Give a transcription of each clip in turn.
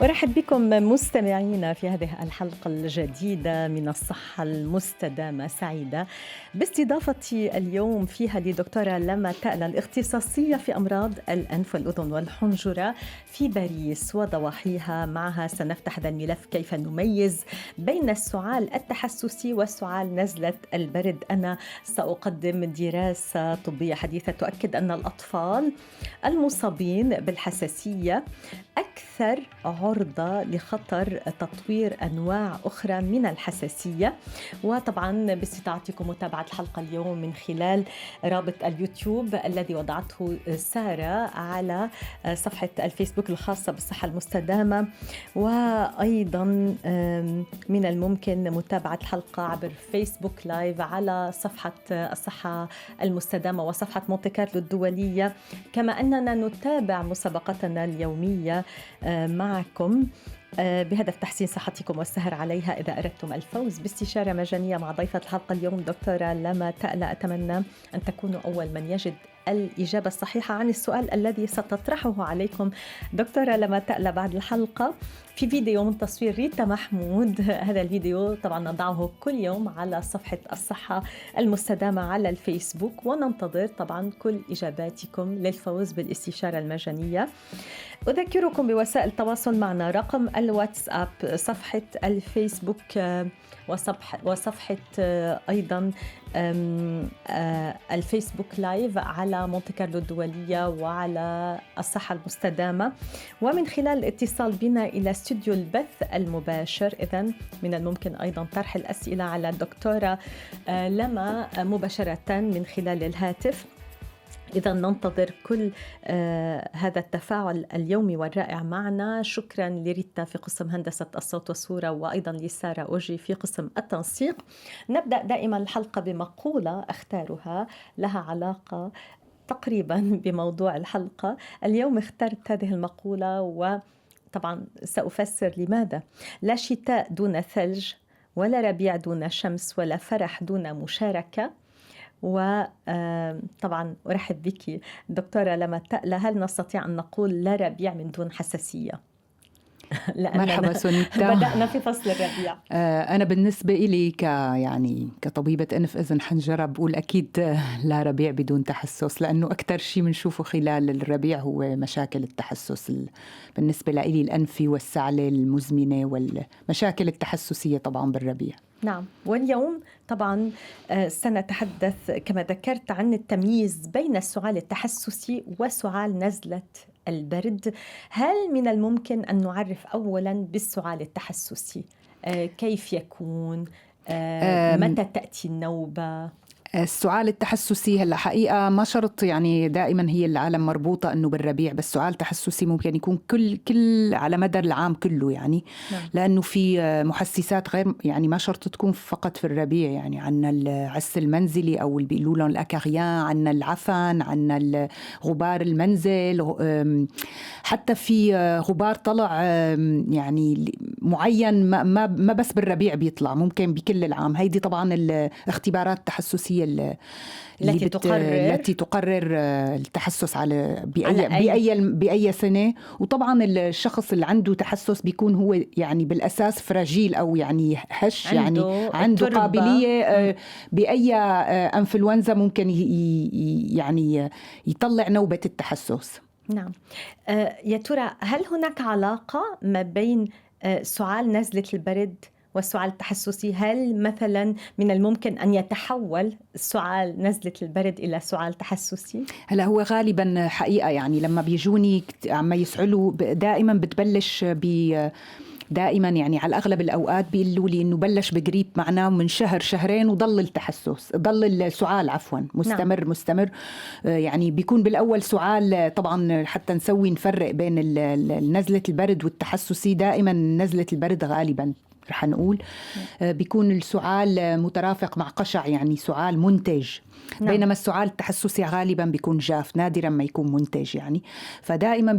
أرحب بكم مستمعينا في هذه الحلقة الجديدة من الصحة المستدامة. سعيدة باستضافتي اليوم فيها لدكتورة لما تألة الاختصاصية في أمراض الأنف والأذن والحنجرة في باريس وضواحيها. معها سنفتح هذا الملف: كيف نميز بين السعال التحسسي وسعال نزلة البرد. أنا سأقدم دراسة طبية حديثة تؤكد أن الأطفال المصابين بالحساسية أكثر عرضة لخطر تطوير أنواع أخرى من الحساسية. وطبعا باستطاعتكم متابعة الحلقة اليوم من خلال رابط اليوتيوب الذي وضعته سارة على صفحة الفيسبوك الخاصة بالصحة المستدامة، وأيضا من الممكن متابعة الحلقة عبر فيسبوك لايف على صفحة الصحة المستدامة وصفحة مونتي كارلو الدولية، كما أننا نتابع مسابقتنا اليومية معكم بهدف تحسين صحتكم والسهر عليها. إذا أردتم الفوز باستشارة مجانية مع ضيفة الحلقة اليوم دكتورة لما تألة، أتمنى أن تكونوا أول من يجد الإجابة الصحيحة عن السؤال الذي ستطرحه عليكم دكتورة لما تألة بعد الحلقة في فيديو من تصوير ريتا محمود. هذا الفيديو طبعا نضعه كل يوم على صفحة الصحة المستدامة على الفيسبوك، وننتظر طبعا كل إجاباتكم للفوز بالاستشارة المجانية. أذكركم بوسائل التواصل معنا: رقم الواتساب، صفحة الفيسبوك، وصفحة أيضا الفيسبوك لايف على مونتي كارلو الدولية وعلى الصحة المستدامة، ومن خلال الاتصال بنا إلى استوديو البث المباشر. إذن من الممكن أيضا طرح الأسئلة على الدكتورة لما مباشرة من خلال الهاتف. إذا ننتظر كل هذا التفاعل اليومي والرائع معنا. شكرا لريتا في قسم هندسة الصوت والصورة، وأيضا لسارة أوجي في قسم التنسيق. نبدأ دائما الحلقة بمقولة أختارها لها علاقة تقريبا بموضوع الحلقة. اليوم اخترت هذه المقولة وطبعا سأفسر لماذا. لا شتاء دون ثلج، ولا ربيع دون شمس، ولا فرح دون مشاركة. وطبعا أرحب بك دكتورة لما تألة. هل نستطيع أن نقول لا ربيع من دون حساسية؟ مرحبا سونيتا. بدأنا في فصل الربيع. أنا بالنسبة إلي يعني كطبيبة أنف أذن حنجرة بقول أكيد لا ربيع بدون تحسس، لأنه أكتر شيء بنشوفه خلال الربيع هو مشاكل التحسس بالنسبة لي الأنفي والسعلة المزمنة والمشاكل التحسسية طبعا بالربيع. نعم، واليوم طبعا سنتحدث كما ذكرت عن التمييز بين السعال التحسسي وسعال نزلة البرد. هل من الممكن أن نعرف أولا بالسعال التحسسي؟ كيف يكون؟ متى تأتي النوبة؟ السعال التحسسي هلا حقيقة ما شرط، يعني دائما هي العالم مربوطة أنه بالربيع، بس سعال تحسسي ممكن يكون كل على مدى العام كله، يعني نعم. لأنه في محسسات غير، يعني ما شرط تكون فقط في الربيع. يعني عنا العس المنزلي أو اللي بيقولوا لهم الأكاريان، عنا العفن، عنا غبار المنزل، حتى في غبار طلع يعني معين ما بس بالربيع بيطلع، ممكن بكل العام. هيدي طبعا الاختبارات التحسسية التي تقرر التحسس على بأي سنة. وطبعا الشخص اللي عنده تحسس بيكون هو يعني بالأساس فراجيل أو يعني هش، يعني عنده قابلية بأي أنفلونزا ممكن يعني يطلع نوبة التحسس. نعم. يا ترى هل هناك علاقة ما بين سعال نزلة البرد والسعال التحسسي؟ هل مثلا من الممكن أن يتحول سعال نزلة البرد إلى سعال تحسسي؟ هلا هو غالبا حقيقة يعني لما بيجوني عم يسعلوا دائما بتبلش دائما، يعني على أغلب الأوقات بيقولوا لي إنه بلش بقريب معنا من شهر شهرين وضل التحسس، ضل السعال عفوا مستمر. نعم. مستمر. يعني بيكون بالأول سعال، طبعا حتى نفرق بين نزلة البرد والتحسسي. دائما نزلة البرد غالبا رح نقول بيكون السعال مترافق مع قشع، يعني سعال منتج. نعم. بينما السعال التحسسي غالبا بيكون جاف، نادرا ما يكون منتج يعني. فدائما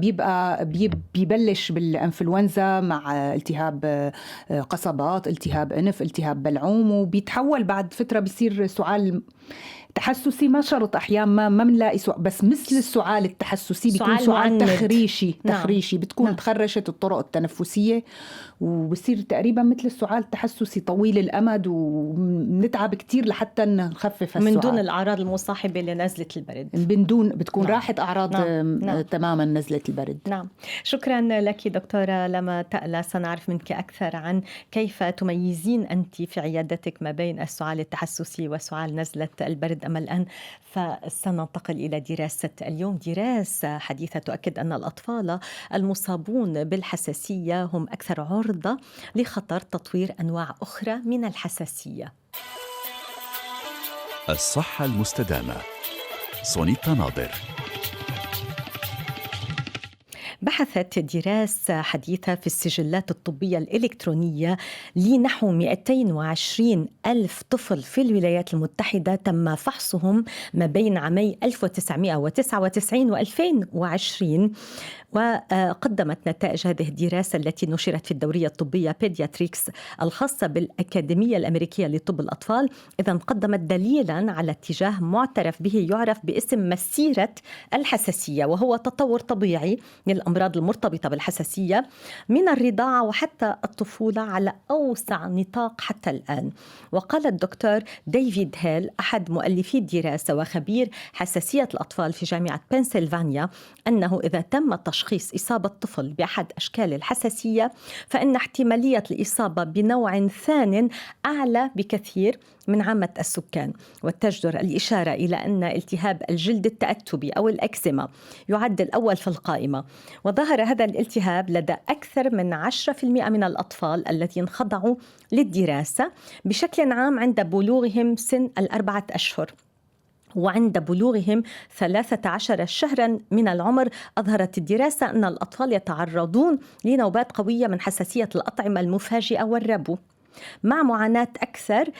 بيبلش بالانفلونزا مع التهاب قصبات، التهاب انف، التهاب بلعوم، وبيتحول بعد فترة بيصير سعال تحسسي. ما شرط أحيانا ما بنلاقي بس مثل السعال التحسسي بيكون سعال تخريشي. تخريشي بتكون تخرشت الطرق التنفسية وبصير تقريبا مثل السعال التحسسي طويل الأمد، وبنتعب كتير لحتى نخفف السعال من دون الأعراض المصاحبة لنزلة البرد. من دون بتكون راحت أعراض تماما نزلة البرد. نعم. شكرا لك دكتورة لما تألى. سنعرف منك أكثر عن كيف تميزين أنت في عيادتك ما بين السعال التحسسي وسعال نزلة البرد. أما الآن فسننتقل إلى دراسة اليوم، دراسة حديثة تؤكد أن الأطفال المصابون بالحساسية هم أكثر عرضة لخطر تطوير أنواع أخرى من الحساسية. الصحة المستدامة. سونيتا ناظر. بحثت دراسة حديثة في السجلات الطبية الإلكترونية لنحو 220 ألف طفل في الولايات المتحدة تم فحصهم ما بين عامي 1999 و2020. وقدمت نتائج هذه الدراسة التي نشرت في الدورية الطبية بيدياتريكس الخاصة بالأكاديمية الأمريكية لطب الأطفال، إذن قدمت دليلا على اتجاه معترف به يعرف باسم مسيرة الحساسية، وهو تطور طبيعي للأمراض المرتبطة بالحساسية من الرضاعة وحتى الطفولة على أوسع نطاق حتى الآن. وقال الدكتور ديفيد هيل أحد مؤلفي الدراسة وخبير حساسية الأطفال في جامعة بنسلفانيا أنه إذا تم تشخيص إصابة طفل بأحد أشكال الحساسية فإن احتمالية الإصابة بنوع ثان أعلى بكثير من عامة السكان. وتجدر الإشارة إلى أن التهاب الجلد التأتبي أو الأكزيما يعد الأول في القائمة، وظهر هذا الالتهاب لدى أكثر من 10% من الأطفال الذين خضعوا للدراسة بشكل عام عند بلوغهم سن 4 أشهر. وعند بلوغهم 13 شهرا من العمر أظهرت الدراسة أن الأطفال يتعرضون لنوبات قوية من حساسية الأطعمة المفاجئة والربو، مع معاناة أكثر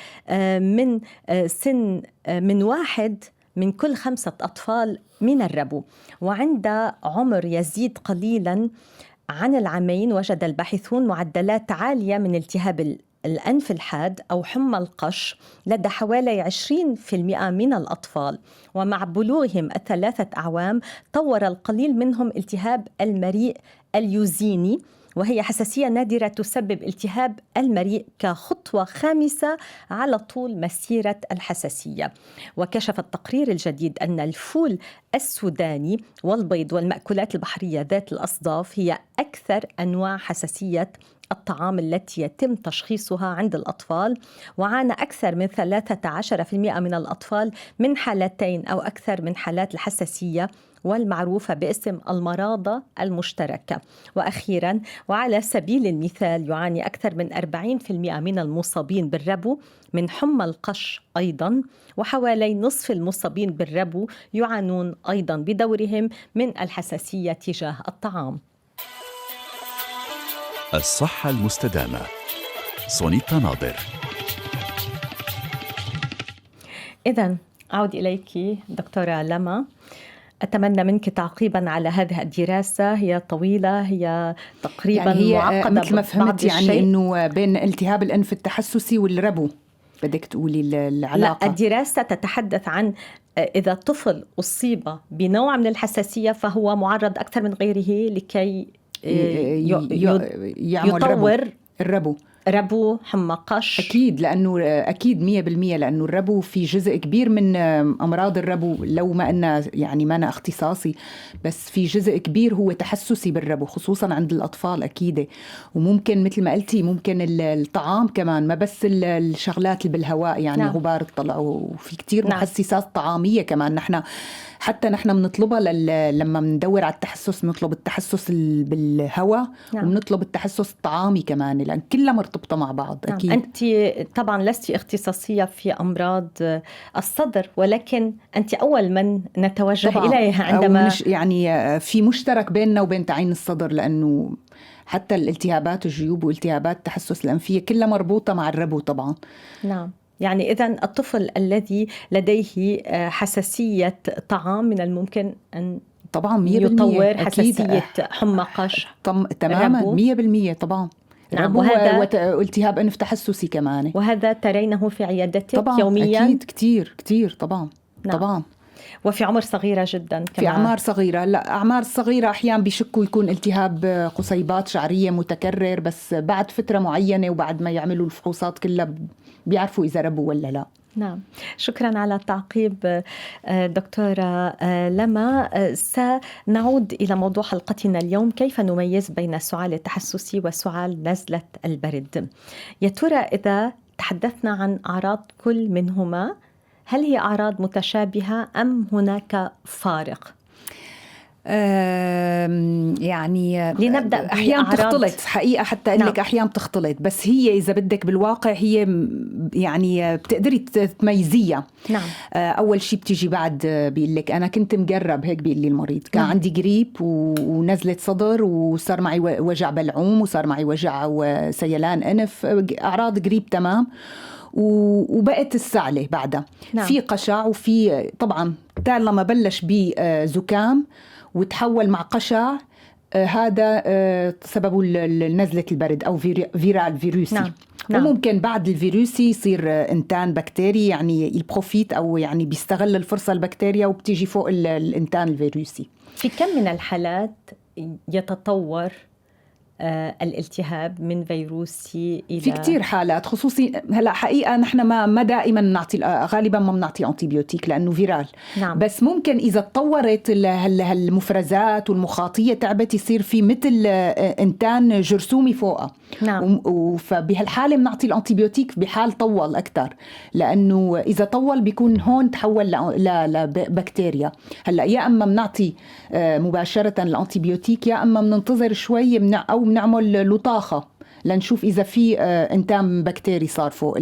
من سن من 1 من كل 5 أطفال من الربو. وعند عمر يزيد قليلا عن العامين وجد الباحثون معدلات عالية من التهاب الأنف الحاد أو حمى القش لدى حوالي 20% من الأطفال. ومع بلوغهم 3 أعوام طور القليل منهم التهاب المريء اليوزيني، وهي حساسية نادرة تسبب التهاب المريء كخطوة خامسة على طول مسيرة الحساسية. وكشف التقرير الجديد أن الفول السوداني والبيض والمأكولات البحرية ذات الأصداف هي أكثر أنواع حساسية الطعام التي يتم تشخيصها عند الأطفال. وعانى أكثر من 13% من الأطفال من حالتين أو أكثر من حالات الحساسية والمعروفة باسم المرضى المشتركة. وأخيرا وعلى سبيل المثال يعاني أكثر من 40% من المصابين بالربو من حمى القش أيضا، وحوالي نصف المصابين بالربو يعانون أيضا بدورهم من الحساسية تجاه الطعام. الصحة المستدامة. سونيتا ناظر. إذن أعود إليك دكتورة لما، أتمنى منك تعقيبا على هذه الدراسة. هي طويلة، هي تقريبا يعني هي معقدة مثل ما فهمت يعني الشيء. إنه بين التهاب الأنف التحسسي والربو بدك تقولي العلاقة. لا، الدراسة تتحدث عن إذا طفل أصيب بنوع من الحساسية فهو معرض أكثر من غيره لكي يطور الربو، ربو، حمى قش. أكيد، لأنه أكيد 100%، لأنه الربو في جزء كبير من أمراض الربو، لو ما أنا يعني ما أنا اختصاصي، بس في جزء كبير هو تحسسي بالربو خصوصا عند الأطفال أكيد. وممكن مثل ما قلتي ممكن الطعام كمان، ما بس الشغلات اللي بالهواء يعني نعم. غبار الطلع، وفي كتير نعم. محسسات طعامية كمان حتى نحن بنطلبها لما بندور على التحسس، نطلب التحسس بالهواء. نعم. وبنطلب التحسس الطعامي كمان، لأن كلها مرتبطة مع بعض. نعم. أكيد. أنت طبعا لست اختصاصية في أمراض الصدر، ولكن أنت أول من نتوجه إليها عندما يعني في مشترك بيننا وبين تعيين الصدر، لأنه حتى الالتهابات الجيوب والالتهابات التحسس الأنفية كلها مربوطة مع الربو طبعا. نعم. يعني إذن الطفل الذي لديه حساسية طعام من الممكن أن طبعا 100% يطور حساسية حمى قش تماما ربو. 100% طبعا. نعم. والتهاب أنف تحسسي كمان. وهذا ترينه في عيادتك طبعا يوميا؟ أكيد كتير طبعا. نعم. طبعا. وفي عمر صغيرة جدا كمان. في أعمار صغيرة. لا، أعمار صغيرة أحيانا بيشكوا يكون التهاب قصيبات شعرية متكرر، بس بعد فترة معينة وبعد ما يعملوا الفحوصات كلها بيعرفوا إذا ربوا ولا لا. نعم، شكرا على التعقيب دكتورة لما. سنعود إلى موضوع حلقتنا اليوم، كيف نميز بين السعال التحسسي وسعال نزلة البرد. يا ترى إذا تحدثنا عن أعراض كل منهما، هل هي أعراض متشابهة أم هناك فارق؟ يعني لنبدأ أحيانا تختلط حقيقة، حتى أقول لك أحيانا تختلط، بس هي إذا بدك بالواقع هي يعني بتقدري تميزيها. نعم. أول شيء بتيجي بعد بيقول لك أنا كنت مجرب، هيك بيقول لي المريض، كان عندي جريب ونزلة صدر وصار معي وجع بلعوم وصار معي وجع وسيلان أنف، أعراض جريب تمام، وبقت السعلة بعدها. نعم. في قشع، وفي طبعا لما بلش بزكام وتحول مع قشع، هذا سببه نزلة البرد أو فيرال فيروسي. نعم. وممكن بعد الفيروسي يصير إنتان بكتيري، يعني البروفيت أو يعني بيستغل الفرصة البكتيريا وبتيجي فوق الإنتان الفيروسي. في كم من الحالات يتطور الالتهاب من فيروسي إلى؟ في كتير حالات، خصوصي هلا حقيقة نحن ما دائما نعطي، غالبا ما بنعطي أنتيبيوتيك لأنه فيرال. نعم. بس ممكن إذا تطورت المفرزات والمخاطية تعبت، يصير في مثل إنتان جرثومي فوقها. نعم. فبهالحالة بنعطي الأنتيبيوتيك بحال طول أكتر، لأنه إذا طول بيكون هون تحول لبكتيريا. هلا يا أما بنعطي مباشرة الأنتيبيوتيك، يا أما بننتظر شوي أو بنعمل لطاخة لنشوف إذا في إنتان بكتيري صار فوق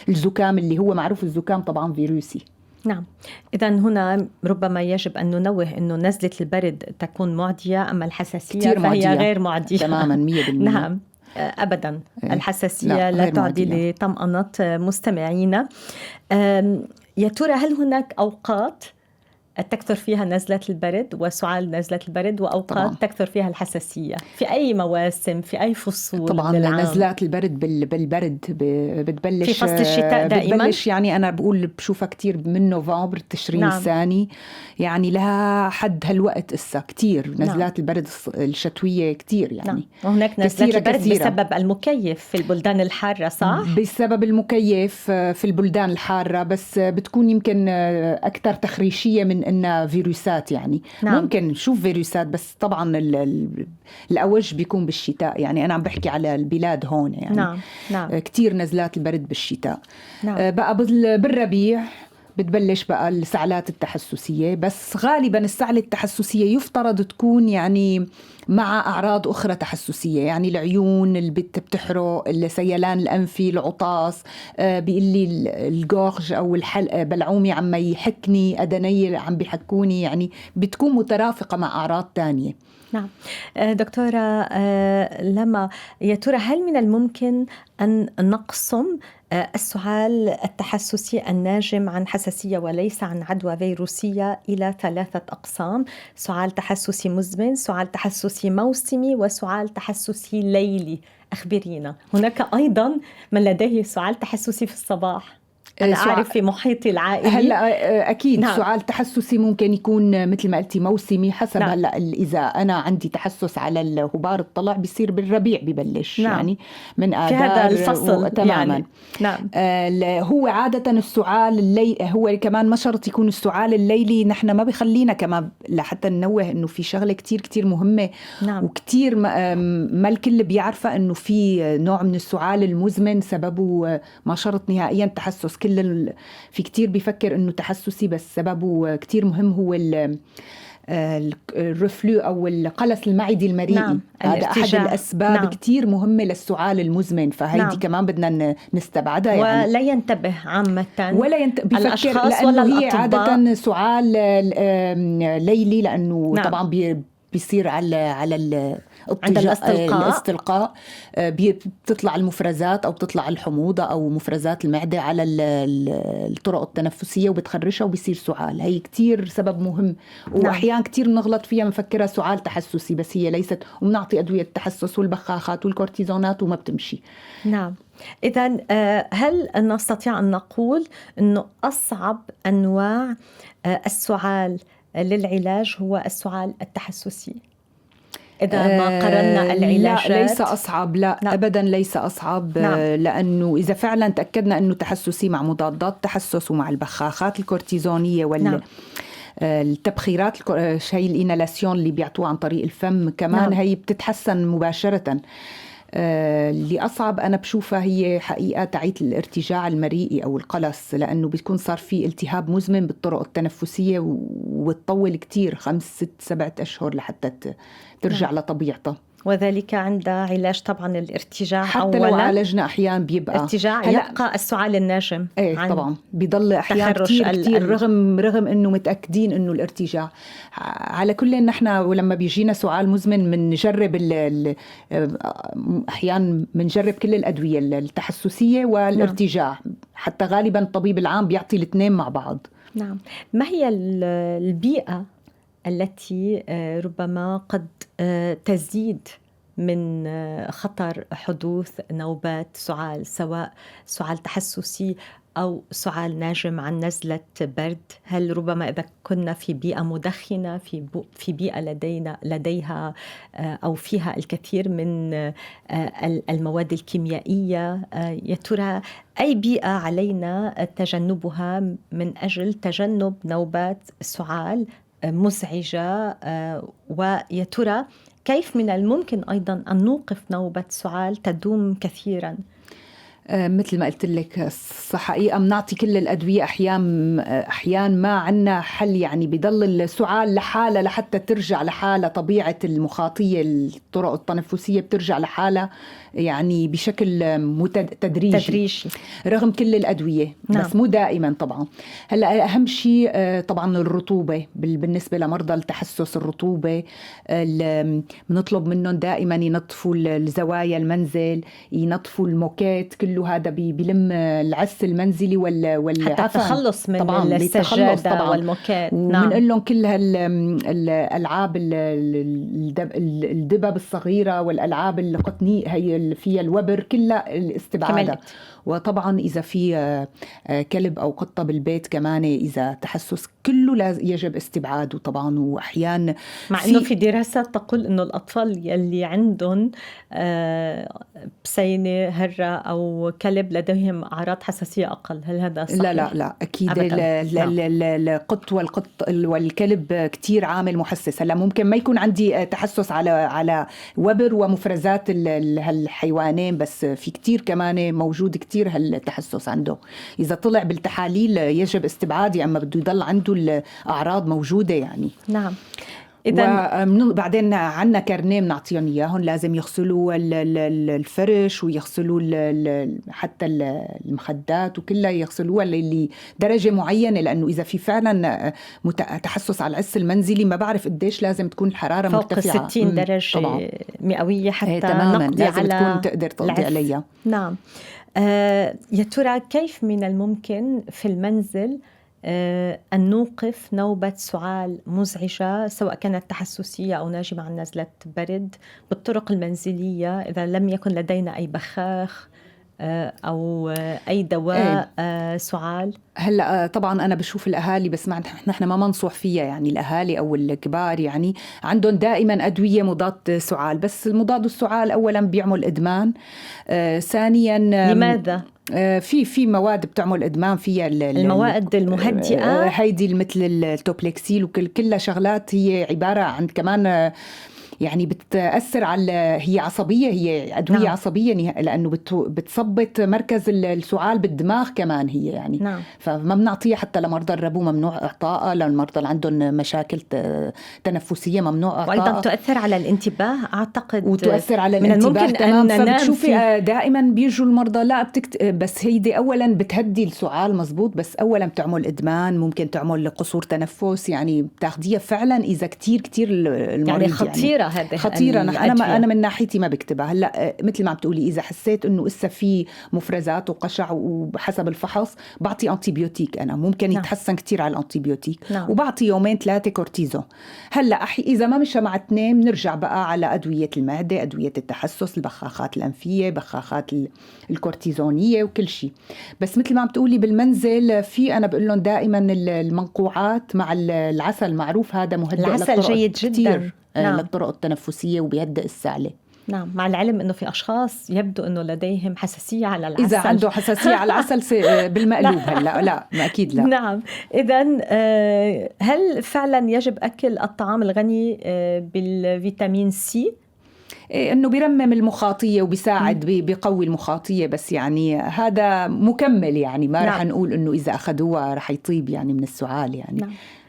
الزكام، اللي هو معروف الزكام طبعا فيروسي. نعم. إذن هنا ربما يجب أن ننوه أنه نزلة البرد تكون معدية، أما الحساسية فهي معدية. غير معدية تماما 100%. نعم أبدا. الحساسية لا تعدي لطمأنة مستمعينا. يا ترى هل هناك أوقات تكثر فيها نزلة البرد وسعال نزلة البرد، وأوقات طبعاً تكثر فيها الحساسية؟ في أي مواسم، في أي فصول؟ طبعاً نزلات البرد بالبرد بتبلش في فصل الشتاء دائماً. بتبلش يعني أنا بشوفها كتير من نوفمبر التشرين. نعم. الثاني يعني لها حد هالوقت كتير نزلات. نعم. البرد الشتوية كتير يعني. نعم. وهناك نزلات البرد بسبب المكيف في البلدان الحارة، صح؟ بسبب المكيف في البلدان الحارة، بس بتكون يمكن أكثر تخريشية من إنها فيروسات يعني. نعم. ممكن نشوف فيروسات، بس طبعا الأوج بيكون بالشتاء. يعني أنا عم بحكي على البلاد هون يعني. نعم. نعم. كتير نزلات البرد بالشتاء. نعم. بقى بالربيع بتبلش بقى السعلات التحسسية، بس غالبا السعلة التحسسية يفترض تكون يعني مع أعراض أخرى تحسسية، يعني العيون اللي بتحرق، السيلان الأنفي، العطاس، بيقول لي الجورج أو الحلق بلعومي عم يحكني، أدني عم بيحكوني، يعني بتكون مترافقة مع أعراض تانية. نعم. دكتورة لما، يا ترى هل من الممكن أن نقسم السعال التحسسي الناجم عن حساسية وليس عن عدوى فيروسية إلى 3 أقسام؟ سعال تحسسي مزمن، سعال تحسسي موسمي، وسعال تحسسي ليلي. أخبرينا. هناك أيضا من لديه سعال تحسسي في الصباح، أنا أعرف في محيطي العائلي. هلا أكيد. نعم. سعال تحسسي ممكن يكون مثل ما قلتي موسمي حسب. نعم. هلا إذا أنا عندي تحسس على الغبار الطلع بيصير بالربيع ببلش. نعم. يعني من آذار في هذا الفصل تماما يعني. نعم. هو عادة السعال الليلي، هو كمان ما شرط يكون السعال الليلي. نحن ما بخلينا كمان لحتى ننوه إنه في شغلة كتير كتير مهمة. نعم. وكتير ما الكل بيعرفه إنه في نوع من السعال المزمن سببه ما شرط نهائيا تحسس. في كتير بيفكر إنه تحسسي، بس سببه كتير مهم هو الرفلو أو القلص المعدي المريئي. نعم. هذا أحد الأسباب. نعم. كتير مهمة للسعال المزمن، فهيدي نعم. كمان بدنا نستبعدها يعني. ولا ينتبه عامة ولا الأشخاص ولا هي الأطباء. عادة سعال ليلي، لأنه نعم. طبعا بيصير على عند الاستلقاء بتطلع المفرزات أو بتطلع الحموضة أو مفرزات المعدة على الطرق التنفسية وبتخرشها وبيصير سعال. هي كتير سبب مهم، وأحيان كتير بنغلط فيها بنفكرها سعال تحسسي، بس هي ليست، وبنعطي أدوية التحسس والبخاخات والكورتيزونات وما بتمشي. نعم. إذن هل نستطيع أن نقول أنه أصعب أنواع السعال للعلاج هو السعال التحسسي إذا ما قررنا العلاجات؟ لا ليس أصعب، لا نعم. أبدا ليس أصعب. نعم. لأنه إذا فعلا تأكدنا أنه تحسسي مع مضادات تحسس ومع البخاخات الكورتيزونية نعم. التبخيرات شيء الإنالاسيون اللي بيعطوه عن طريق الفم كمان نعم. هي بتتحسن مباشرة. اللي أصعب أنا بشوفها هي حقيقة تعيت الارتجاع المريئي أو القلص، لأنه بيكون صار في التهاب مزمن بالطرق التنفسية وتطول كتير 5-6-7 أشهر لحتى ترجع نعم. لطبيعتها، وذلك عند علاج طبعا الارتجاع. حتى لو عالجنا أحيان بيبقى ارتجاع يبقى السعال الناجم. ايه طبعا بيضل أحيان كتير رغم أنه متأكدين أنه الارتجاع. على كل نحن ولما بيجينا سعال مزمن بنجرب أحيان بنجرب كل الأدوية التحسسية والارتجاع نعم. حتى غالبا الطبيب العام بيعطي الاثنين مع بعض. نعم. ما هي البيئة التي ربما قد تزيد من خطر حدوث نوبات سعال، سواء سعال تحسسي أو سعال ناجم عن نزلة برد؟ هل ربما إذا كنا في بيئة مدخنة، في بيئة لديها أو فيها الكثير من المواد الكيميائية، يا ترى أي بيئة علينا تجنبها من أجل تجنب نوبات سعال مزعجة؟ ويا ترى كيف من الممكن أيضا أن نوقف نوبة سعال تدوم كثيرا؟ مثل ما قلت لك حقيقة بنعطي كل الأدوية، أحيان ما عنا حل، يعني بيضل السعال لحالة لحتى ترجع لحالة طبيعة المخاطية، الطرق التنفسية بترجع لحالة يعني بشكل تدريجي رغم كل الأدوية نعم. بس مو دائما طبعا. هلأ أهم شيء طبعا الرطوبة، بالنسبة لمرضى التحسس الرطوبة بنطلب منهم دائما ينظفوا الزوايا المنزل، ينظفوا الموكيت، كله هذا بيلم العس المنزلي والعفن، حتى التخلص من السجادة والموكيت. نعم. ومنقول لهم كل هالألعاب الدبب الصغيرة والألعاب القطنية هي فيها الوبر كلها الاستبعادة. وطبعا إذا في كلب أو قطة بالبيت كمان إذا تحسس كله يجب استبعاده طبعا. وأحيان مع أنه في دراسات تقول أنه الأطفال يلي عندهم بسينة هرة أو كلب لديهم أعراض حساسية أقل، هل هذا صحيح؟ لا أكيد. القط والكلب كتير عامل محسس. هلا ممكن ما يكون عندي تحسس على وبر ومفرزات هالحيوانين، بس في كتير كمان موجود كتير هالتحسس عنده. إذا طلع بالتحاليل يجب استبعادي، أما بده يضل عنده الأعراض موجودة يعني. نعم. بعدين عنا كرنيه بنعطيهم إياهم، لازم يغسلوا الفرش ويغسلوا حتى المخدات وكلها يغسلوها لدرجة معينة، لأنه إذا في فعلا تحسس على العس المنزلي ما بعرف قديش لازم تكون الحرارة مرتفعة فوق 60 درجة طبعا. مئوية حتى نقضي لازم على تكون تقدر تقضي عليها. نعم. يا ترى كيف من الممكن في المنزل أن نوقف نوبة سعال مزعجة سواء كانت تحسسية أو ناجمة عن نزلة برد بالطرق المنزلية، إذا لم يكن لدينا أي بخاخ أو أي دواء سعال؟ هلا طبعا أنا بشوف الأهالي، بس نحن ما منصح فيها، يعني الأهالي أو الكبار يعني عندهم دائما أدوية مضاد سعال، بس المضاد السعال أولا بيعمل إدمان، ثانيا لماذا؟ في مواد بتعمل إدمان فيها المواد المهدئة هيدي مثل التوبلكسيل وكلها شغلات هي عبارة عن كمان يعني بتأثر على، هي عصبية، هي أدوية نعم. عصبية، لأنه بتصبت مركز السعال بالدماغ كمان هي يعني نعم. فما بنعطيها حتى لمرضى الربو، ممنوع إعطائها، للمرضى اللي عندهم مشاكل تنفسية ممنوع إعطائها، وأيضا تؤثر على الانتباه أعتقد، وتؤثر على من الانتباه تمام. فبتشوفي دائما بيجوا المرضى لا بس هيدي أولا بتهدي السعال مزبوط، بس أولا بتعمل إدمان، ممكن تعمل قصور تنفس، يعني بتاخديها فعلا إذا كتير المريض يعني خطيرة هذه خطيرة. أنا الأدوية؟ أنا من ناحيتي ما بكتبها. هلا مثل ما عم بتقولي، إذا حسيت إنه إسا في مفرزات وقشع وحسب الفحص بعطي أنتيبيوتيك. أنا ممكن يتحسن كتير على الأنتيبيوتيك، وبعطي 2-3 كورتيزون. هلا إذا ما مشى مع 2 بنرجع بقى على أدوية المعدة، أدوية التحسس، البخاخات الأنفية، بخاخات الكورتيزونية وكل شيء. بس مثل ما عم تقولي بالمنزل، في أنا بقول لهم دائما المنقوعات مع العسل، معروف هذا مهدئ. العسل جيد جدا للطرق التنفسية وبيهدئ السعلة. نعم، مع العلم أنه في أشخاص يبدو أنه لديهم حساسية على العسل. إذا عنده حساسية على العسل بالمقلوب هلا لا، ما أكيد لا. نعم. إذن هل فعلا يجب أكل الطعام الغني بالفيتامين سي؟ إنه بيرمم المخاطية وبيساعد بيقوي المخاطية، بس يعني هذا مكمل، يعني ما رح نقول إنه إذا أخذوها رح يطيب يعني من السعال يعني.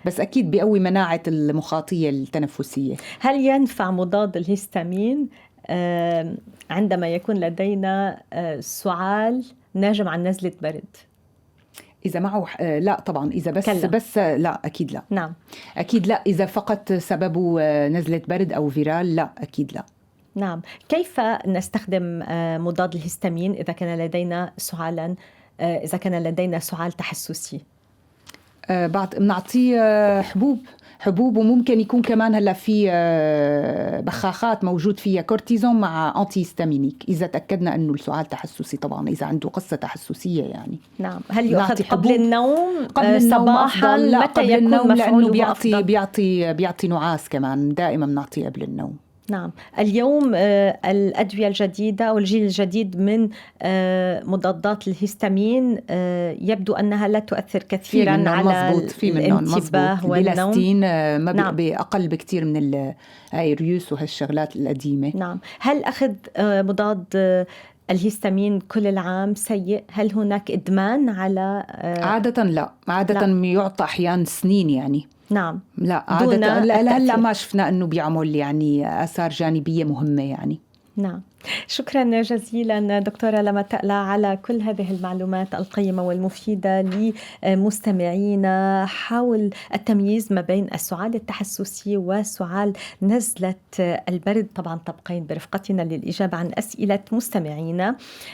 بس أكيد بيقوي مناعة المخاطية التنفسية. هل ينفع مضاد الهستامين عندما يكون لدينا سعال ناجم عن نزلة برد؟ إذا معه لا طبعا. إذا بس لا أكيد لا. نعم أكيد لا. إذا فقط سببه نزلة برد أو فيرال، لا أكيد لا. نعم. كيف نستخدم مضاد الهستامين إذا كان لدينا سعالا، إذا كان لدينا سعال تحسسي؟ بنعطيه حبوب، وممكن يكون كمان هلا في بخاخات موجود فيها كورتيزون مع أنتي هيستامينيك إذا تأكدنا إنه السعال تحسسي. طبعا إذا عنده قصة تحسسية يعني. نعم. هل يؤخذ قبل النوم صباحا؟ لا، متى قبل يكون النوم لأنه مفعوله بيعطي نعاس كمان. دائما بنعطيه قبل النوم. نعم. اليوم الأدوية الجديدة أو الجيل الجديد من مضادات الهستامين يبدو أنها لا تؤثر كثيرا على الانتباه والنوم. بلاستين ما بأقل بكتير من الأيريوس وهالشغلات القديمة. نعم. هل أخذ مضاد الهستامين كل العام سيء؟ هل هناك إدمان على عادة لا. عادة يعطى أحيان سنين يعني. نعم. لا عادة هلا ما شفنا أنه بيعمل يعني آثار جانبية مهمة يعني. نعم. شكرا جزيلا دكتورة لما تقلع على كل هذه المعلومات القيمة والمفيدة لمستمعينا حول التمييز ما بين السعال التحسسي وسعال نزلة البرد. طبعا تبقين برفقتنا للإجابة عن أسئلة مستمعينا.